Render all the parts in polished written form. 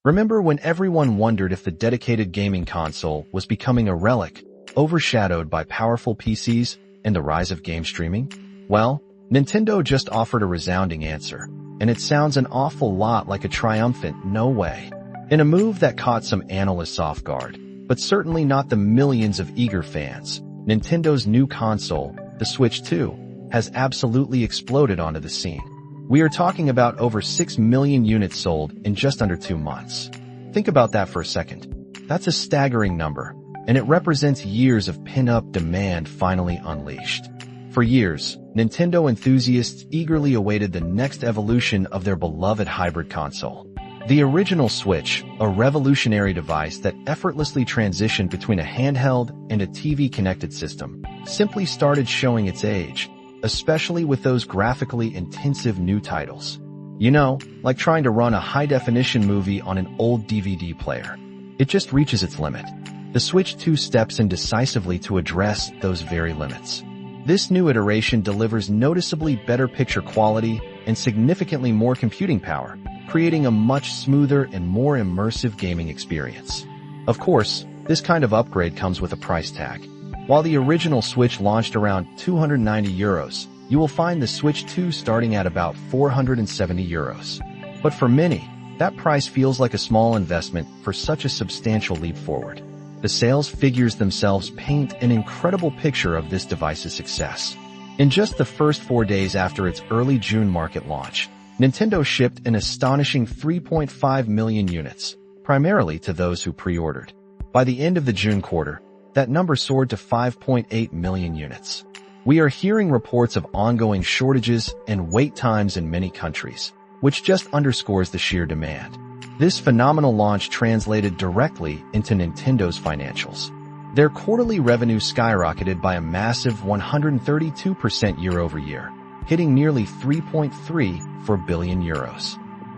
Remember when everyone wondered if the dedicated gaming console was becoming a relic, overshadowed by powerful PCs and the rise of game streaming? Well, Nintendo just offered a resounding answer, and it sounds an awful lot like a triumphant no way. In a move that caught some analysts off guard, but certainly not the millions of eager fans, Nintendo's new console, the Switch 2, has absolutely exploded onto the scene. We are talking about over 6 million units sold in just under 2 months. Think about that for a second. That's a staggering number, and it represents years of pin-up demand finally unleashed. For years, Nintendo enthusiasts eagerly awaited the next evolution of their beloved hybrid console. The original Switch, a revolutionary device that effortlessly transitioned between a handheld and a TV-connected system, simply started showing its age, especially with those graphically intensive new titles. You know, like trying to run a high-definition movie on an old DVD player. It just reaches its limit. The Switch 2 steps in decisively to address those very limits. This new iteration delivers noticeably better picture quality and significantly more computing power, creating a much smoother and more immersive gaming experience. Of course, this kind of upgrade comes with a price tag. While the original Switch launched around €290, you will find the Switch 2 starting at about €470. But for many, that price feels like a small investment for such a substantial leap forward. The sales figures themselves paint an incredible picture of this device's success. In just the first 4 days after its early June market launch, Nintendo shipped an astonishing 3.5 million units, primarily to those who pre-ordered. By the end of the June quarter, that number soared to 5.8 million units. We are hearing reports of ongoing shortages and wait times in many countries, which just underscores the sheer demand. This phenomenal launch translated directly into Nintendo's financials. Their quarterly revenue skyrocketed by a massive 132% year-over-year, hitting nearly €3.34 billion.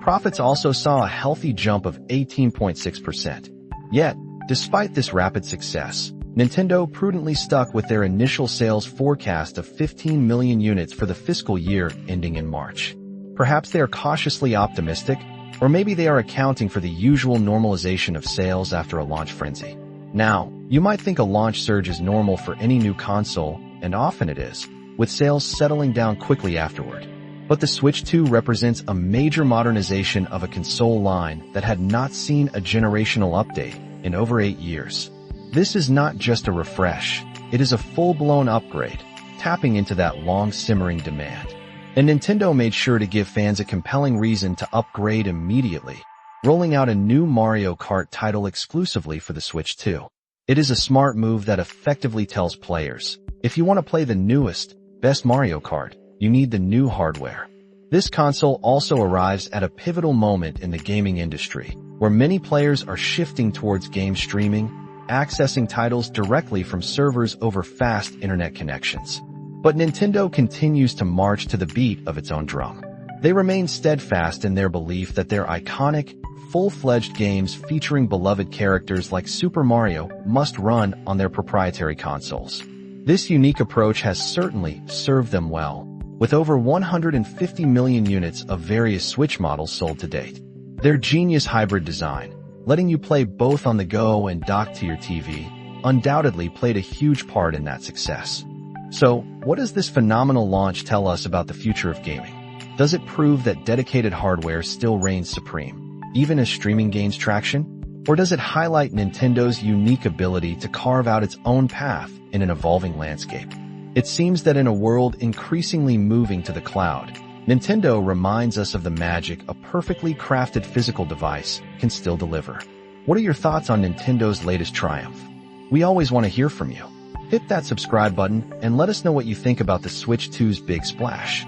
Profits also saw a healthy jump of 18.6%. Yet, despite this rapid success, Nintendo prudently stuck with their initial sales forecast of 15 million units for the fiscal year ending in March. Perhaps they are cautiously optimistic, or maybe they are accounting for the usual normalization of sales after a launch frenzy. Now, you might think a launch surge is normal for any new console, and often it is, with sales settling down quickly afterward. But the Switch 2 represents a major modernization of a console line that had not seen a generational update in over 8 years. This is not just a refresh, it is a full-blown upgrade, tapping into that long-simmering demand. And Nintendo made sure to give fans a compelling reason to upgrade immediately, rolling out a new Mario Kart title exclusively for the Switch 2. It is a smart move that effectively tells players, if you want to play the newest, best Mario Kart, you need the new hardware. This console also arrives at a pivotal moment in the gaming industry, where many players are shifting towards game streaming, accessing titles directly from servers over fast internet connections. But Nintendo continues to march to the beat of its own drum. They remain steadfast in their belief that their iconic, full-fledged games featuring beloved characters like Super Mario must run on their proprietary consoles. This unique approach has certainly served them well, with over 150 million units of various Switch models sold to date. Their genius hybrid design, letting you play both on the go and docked to your TV, undoubtedly played a huge part in that success. So, what does this phenomenal launch tell us about the future of gaming? Does it prove that dedicated hardware still reigns supreme, even as streaming gains traction? Or does it highlight Nintendo's unique ability to carve out its own path in an evolving landscape? It seems that in a world increasingly moving to the cloud, Nintendo reminds us of the magic a perfectly crafted physical device can still deliver. What are your thoughts on Nintendo's latest triumph? We always want to hear from you. Hit that subscribe button and let us know what you think about the Switch 2's big splash.